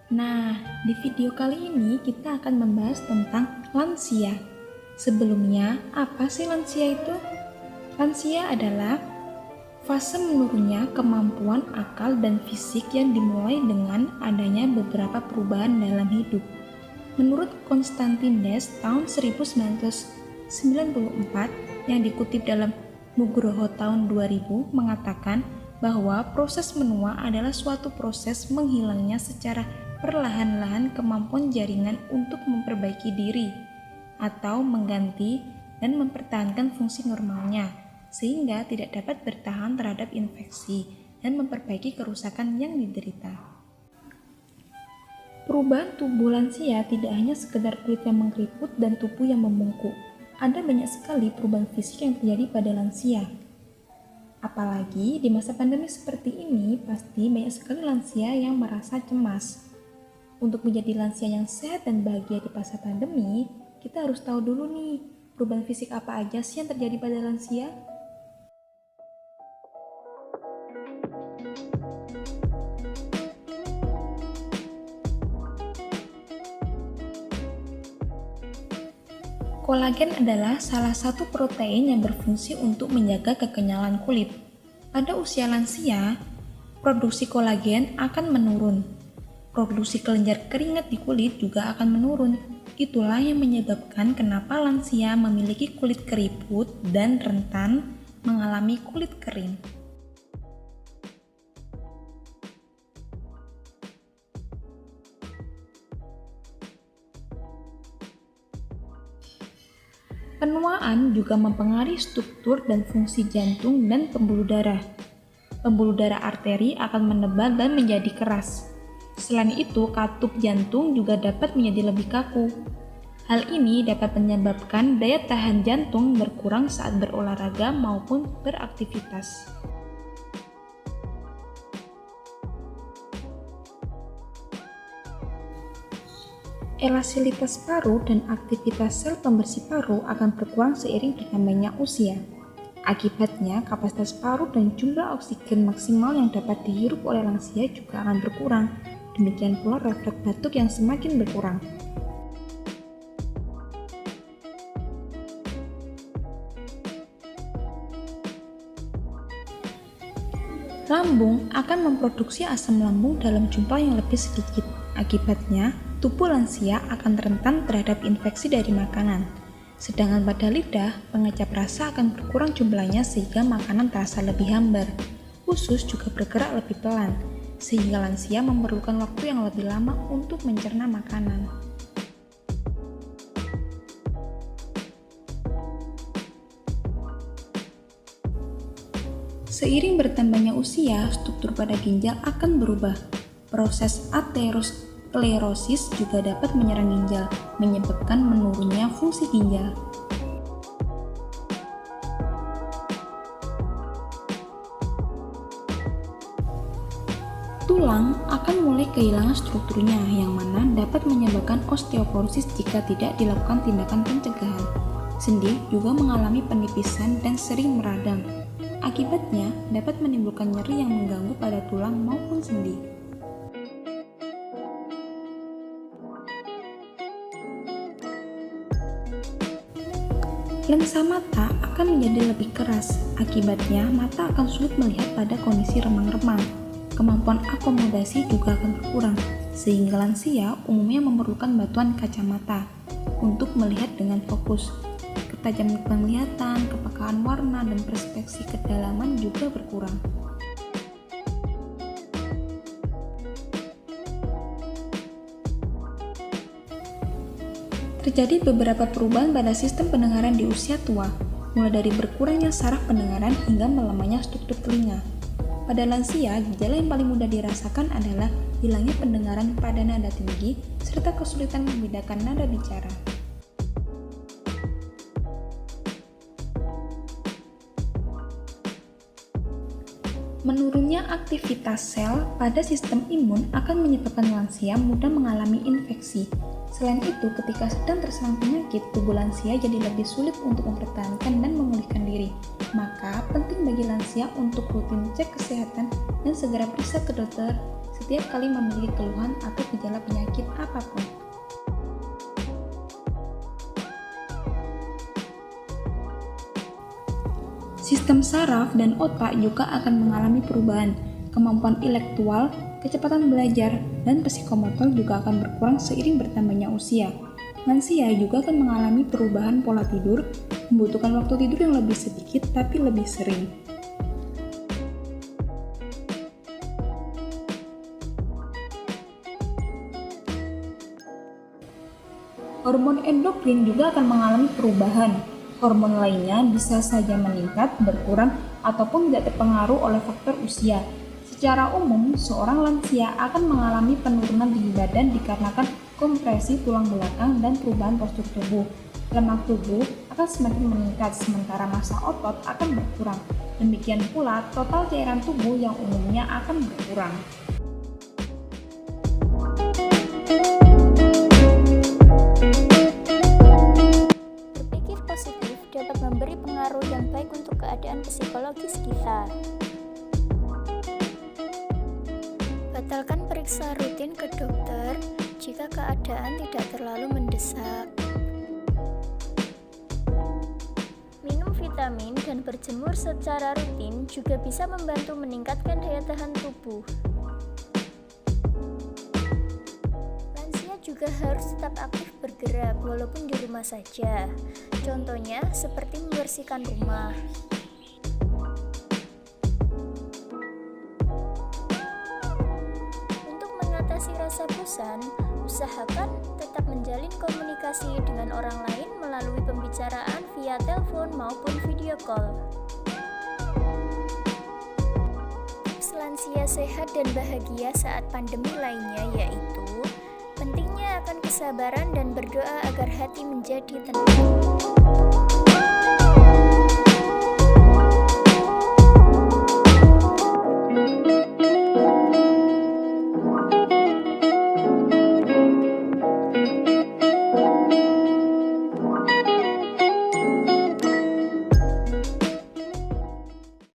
Nah, di video kali ini kita akan membahas tentang lansia. Sebelumnya, apa sih lansia itu? Lansia adalah fase menurunnya kemampuan akal dan fisik yang dimulai dengan adanya beberapa perubahan dalam hidup. Menurut Konstantides tahun 1994 yang dikutip dalam Nugroho tahun 2000 mengatakan bahwa proses menua adalah suatu proses menghilangnya secara perlahan-lahan kemampuan jaringan untuk memperbaiki diri atau mengganti dan mempertahankan fungsi normalnya sehingga tidak dapat bertahan terhadap infeksi dan memperbaiki kerusakan yang diderita. Perubahan tubuh lansia tidak hanya sekedar kulit yang mengkeriput dan tubuh yang membungkuk. Ada banyak sekali perubahan fisik yang terjadi pada lansia. Apalagi di masa pandemi seperti ini, pasti banyak sekali lansia yang merasa cemas. Untuk menjadi lansia yang sehat dan bahagia di masa pandemi, kita harus tahu dulu nih, perubahan fisik apa aja sih yang terjadi pada lansia? Kolagen adalah salah satu protein yang berfungsi untuk menjaga kekenyalan kulit. Pada usia lansia, produksi kolagen akan menurun. Produksi kelenjar keringat di kulit juga akan menurun. Itulah yang menyebabkan kenapa lansia memiliki kulit keriput dan rentan mengalami kulit kering. Penuaan juga mempengaruhi struktur dan fungsi jantung dan pembuluh darah. Pembuluh darah arteri akan menebal dan menjadi keras. Selain itu, katup jantung juga dapat menjadi lebih kaku. Hal ini dapat menyebabkan daya tahan jantung berkurang saat berolahraga maupun beraktivitas. Elastisitas paru dan aktivitas sel pembersih paru akan berkurang seiring bertambahnya usia. Akibatnya, kapasitas paru dan jumlah oksigen maksimal yang dapat dihirup oleh lansia juga akan berkurang. Demikian pula refleks batuk yang semakin berkurang. Lambung akan memproduksi asam lambung dalam jumlah yang lebih sedikit. Akibatnya, tubuh lansia akan rentan terhadap infeksi dari makanan. Sedangkan pada lidah, pengecap rasa akan berkurang jumlahnya sehingga makanan terasa lebih hambar. Usus juga bergerak lebih pelan, sehingga lansia memerlukan waktu yang lebih lama untuk mencerna makanan. Seiring bertambahnya usia, struktur pada ginjal akan berubah. Proses aterosklerosis juga dapat menyerang ginjal, menyebabkan menurunnya fungsi ginjal. Tulang akan mulai kehilangan strukturnya, yang mana dapat menyebabkan osteoporosis jika tidak dilakukan tindakan pencegahan. Sendi juga mengalami penipisan dan sering meradang. Akibatnya, dapat menimbulkan nyeri yang mengganggu pada tulang maupun sendi. Lensa mata akan menjadi lebih keras. Akibatnya, mata akan sulit melihat pada kondisi remang-remang. Kemampuan akomodasi juga akan berkurang, sehingga lansia umumnya memerlukan bantuan kacamata untuk melihat dengan fokus. Ketajaman penglihatan, kepekaan warna, dan perspeksi kedalaman juga berkurang. Terjadi beberapa perubahan pada sistem pendengaran di usia tua, mulai dari berkurangnya saraf pendengaran hingga melemahnya struktur telinga. Pada lansia, gejala yang paling mudah dirasakan adalah hilangnya pendengaran pada nada tinggi serta kesulitan membedakan nada bicara. Menurunnya aktivitas sel pada sistem imun akan menyebabkan lansia mudah mengalami infeksi. Selain itu, ketika sedang terserang penyakit, tubuh lansia jadi lebih sulit untuk mempertahankan dan memulihkan diri. Maka, penting bagi lansia untuk rutin cek kesehatan dan segera periksa ke dokter setiap kali memiliki keluhan atau gejala penyakit apapun. Sistem saraf dan otak juga akan mengalami perubahan. Kemampuan intelektual, kecepatan belajar, dan psikomotor juga akan berkurang seiring bertambahnya usia. Lansia juga akan mengalami perubahan pola tidur, membutuhkan waktu tidur yang lebih sedikit tapi lebih sering. Hormon endokrin juga akan mengalami perubahan. Hormon lainnya bisa saja meningkat, berkurang, ataupun tidak terpengaruh oleh faktor usia. Secara umum, seorang lansia akan mengalami penurunan tinggi badan dikarenakan kompresi tulang belakang dan perubahan postur tubuh. Lemak tubuh akan semakin meningkat, sementara massa otot akan berkurang. Demikian pula, total cairan tubuh yang umumnya akan berkurang. Dapat memberi pengaruh yang baik untuk keadaan psikologis kita. Batalkan periksa rutin ke dokter jika keadaan tidak terlalu mendesak. Minum vitamin dan berjemur secara rutin juga bisa membantu meningkatkan daya tahan tubuh. Juga harus tetap aktif bergerak walaupun di rumah saja. Contohnya seperti membersihkan rumah. Untuk mengatasi rasa bosan, usahakan tetap menjalin komunikasi dengan orang lain melalui pembicaraan via telepon maupun video call. Tips lansia sehat dan bahagia saat pandemi lainnya yaitu pentingnya akan kesabaran dan berdoa agar hati menjadi tenang.